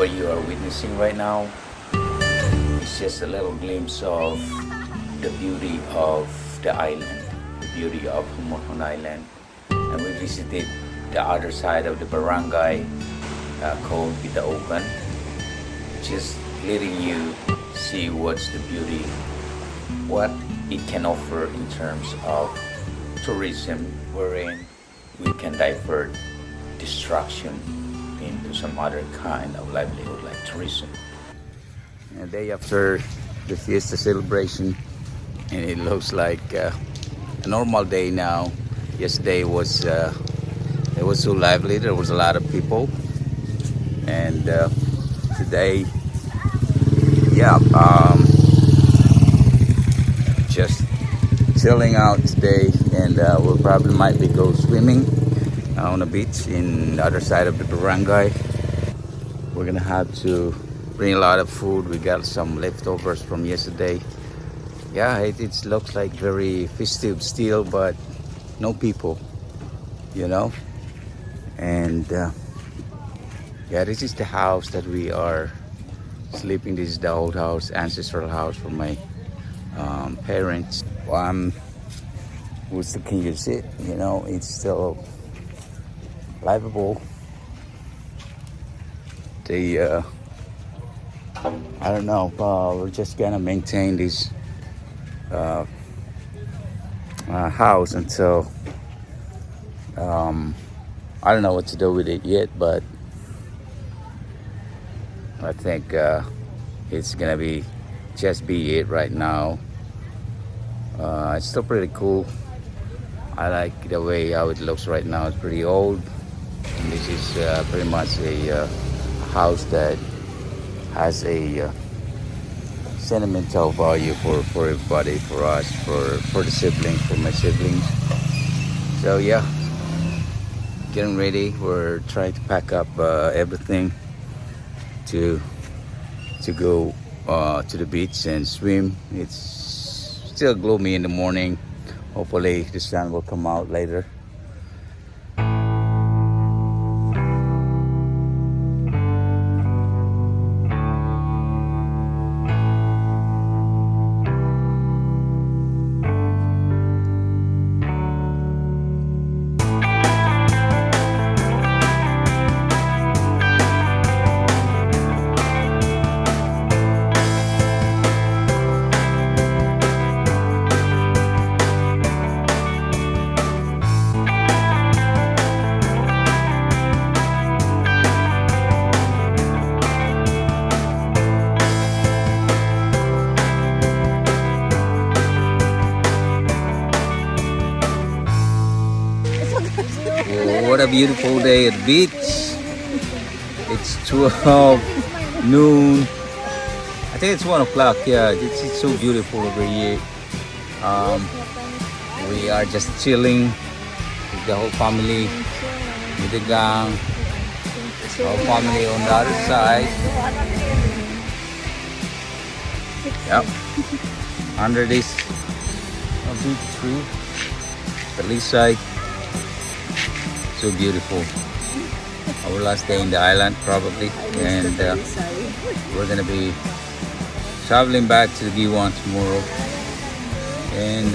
what you are witnessing right now is just a little glimpse of the beauty of the island, the beauty of Homonhon Island. And we visited the other side of the barangay called Bitaugan, just letting you see what's the beauty, what it can offer in terms of tourism, wherein we can divert distraction into some other kind of livelihood like tourism. A day after the fiesta celebration, and it looks like a normal day now. Yesterday was it was so lively. There was a lot of people, and today, yeah, just chilling out today, and we'll probably might be go swimming on the beach in the other side of the barangay. We're gonna have to bring a lot of food. We got some leftovers from yesterday. Yeah, it looks like very festive still, but no people, you know. And yeah, this is the house that we are sleeping. This is the old house, ancestral house for my parents. Well, what's the can you see it? You know, it's still livable. The I don't know. We're just gonna maintain this house until I don't know what to do with it yet, but I think it's gonna be just be it right now. It's still pretty cool. I like the way how it looks right now. It's pretty old, and this is pretty much a house that has a sentimental value for everybody, for us, for the siblings, for my siblings. So yeah, getting ready. We're trying to pack up everything to go to the beach and swim. It's still gloomy in the morning. Hopefully the sun will come out later. What a beautiful day at the beach. It's 12 noon. I think it's 1 o'clock. Yeah, it's so beautiful over here. We are just chilling with the whole family, with the gang, our family on the other side. Yep. Under this big tree, the lee side. So beautiful. Our last day in the island probably, and we're gonna be traveling back to the Diyo tomorrow. And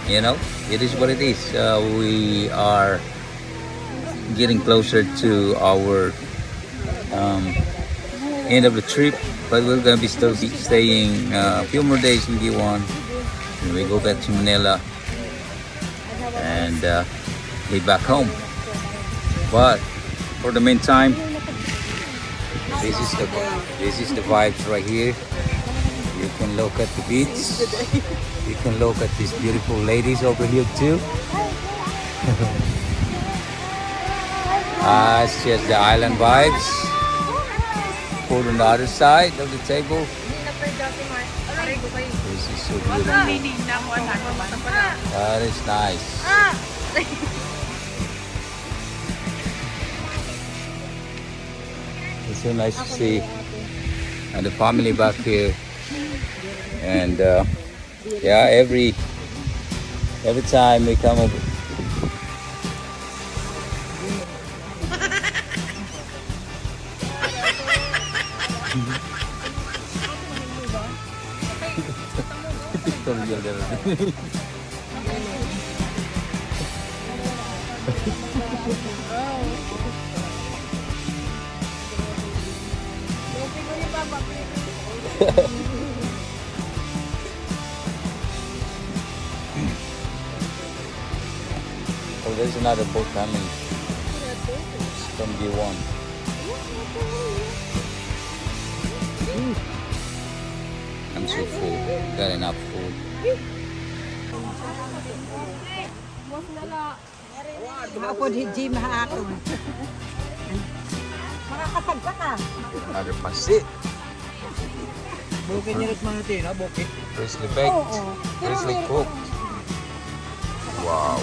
you know, it is what it is. We are getting closer to our end of the trip, but we're gonna be still staying a few more days in Diyo, and we go back to Manila and head back home. But for the meantime, this is the vibes right here. You can look at the beach. You can look at these beautiful ladies over here too. It's just the island vibes. Food on the other side of the table. This is so beautiful. That is nice. It's so nice to see and the family back here, and yeah, every time we come over. tigil there. Oh, there's another boat coming. It's from Diyo. I'm so full. Got enough food. Another pasit. Bukit niya rin mga tino, bukit. Freshly baked. Freshly cooked. Wow.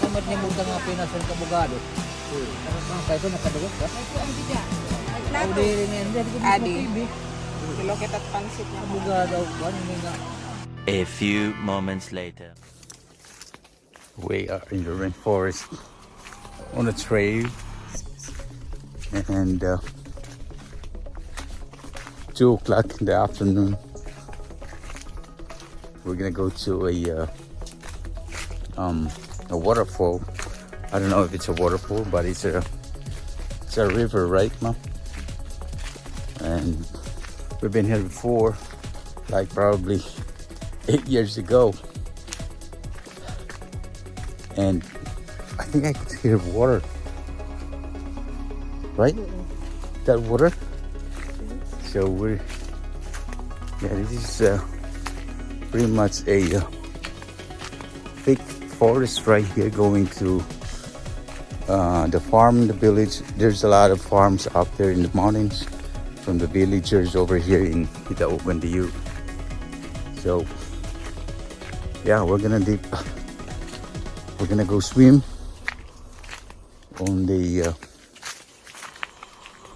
Amat niya mutang nga pinasan ka bugado. Kaya ito nakadugot ka? Adi. Kilokit at pansit na Bugado. A few moments later. We are in the rainforest on a trail, and 2 o'clock in the afternoon. We're gonna go to a waterfall. I don't know if it's a waterfall, but it's a river, right, Mom? And we've been here before, like probably 8 years ago. And I think I could hear water. Right? That water? So this is pretty much a big forest right here going to the farm, the village. There's a lot of farms out there in the mountains from the villagers over here in Bitaugan, Diyo. So yeah, we're gonna go swim on the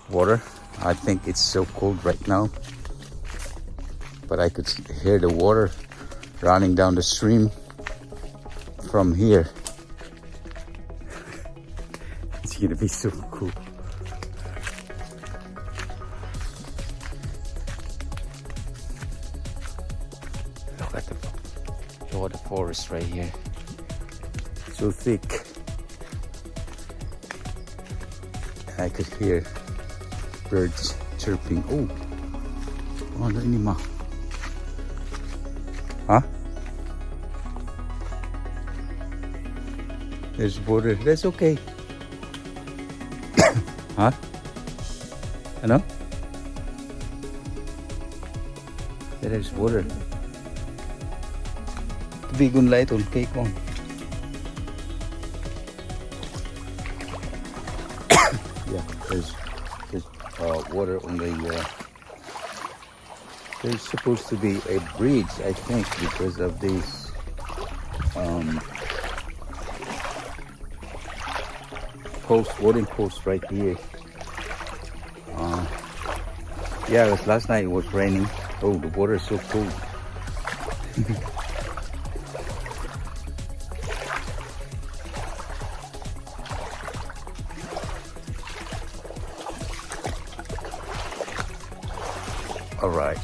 water. I think it's so cold right now, but I could hear the water running down the stream from here. It's gonna be so cool. Look at the forest right here. So thick. I could hear birds chirping. Oh, ano ini ma? Huh? There's water. That's okay. Huh? Ano? There's water. Tubigon light on cake on. Yeah, there's water on the. There's supposed to be a bridge, I think, because of these wooden posts right here. Yeah, because last night it was raining. Oh, the water is so cold. All right.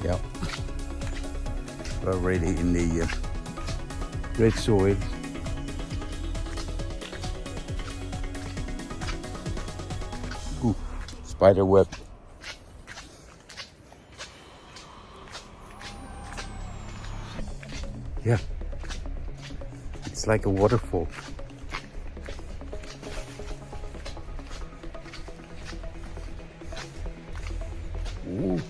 Yep. We're already in the red soil. Ooh, spider web. Yeah, it's like a waterfall. Ooh,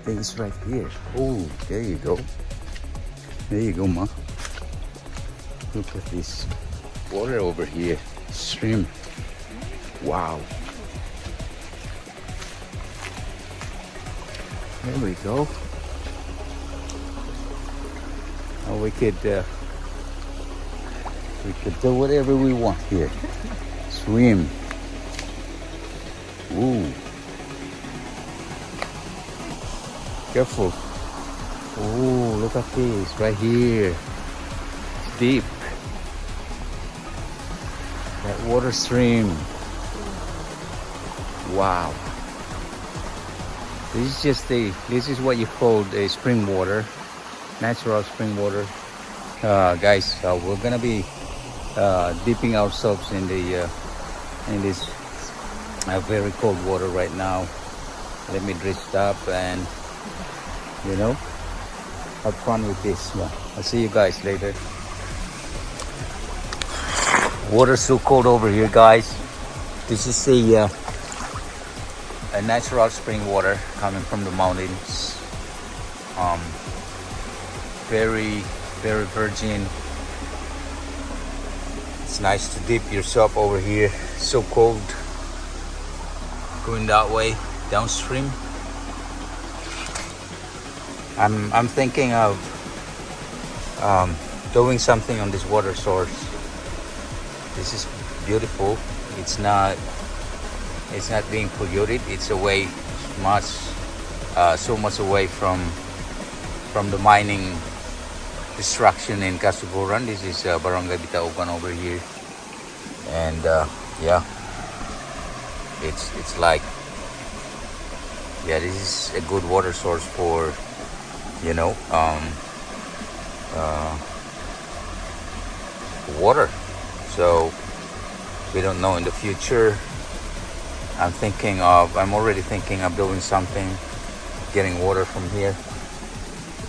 it's right here. Oh, there you go. There you go, Ma. Look at this water over here. Stream. Wow. There we go. Oh, we could do whatever we want here. Swim. Ooh. Careful. Oh, look at this right here. It's deep. That water stream. Wow. This is what you call the spring water, natural spring water. Guys, we're gonna be dipping ourselves in this very cold water right now. Let me dress up and have fun with this one. I'll see you guys later. Water's so cold over here, guys. This is a natural spring water coming from the mountains. Very, very virgin. It's nice to dip yourself over here. So cold. Going that way downstream. I'm thinking of doing something on this water source. This is beautiful. It's not being polluted. It's away so much away from the mining destruction in Kasuburan. This is Barangay Bitaugan over here, and yeah, it's like, yeah, this is a good water source for water. So we don't know in the future. I'm already thinking of doing something, getting water from here.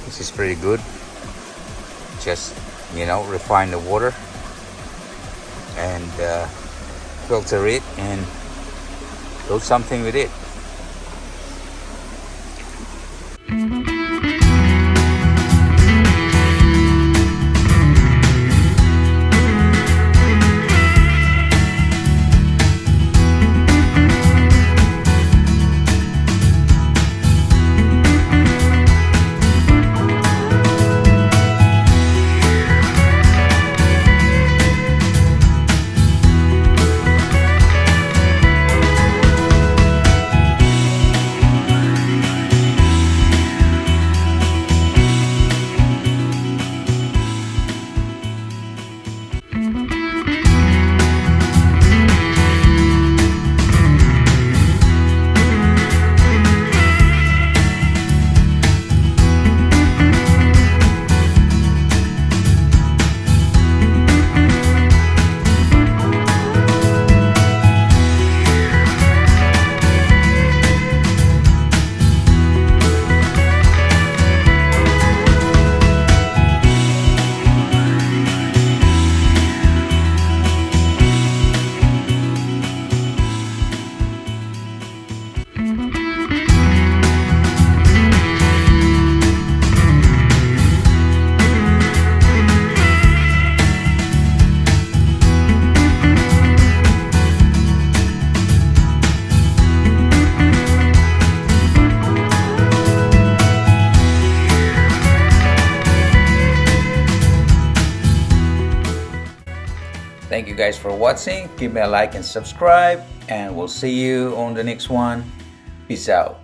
This is pretty good. Just refine the water and filter it and do something with it. Thank you guys for watching. Give me a like and subscribe, and we'll see you on the next one. Peace out.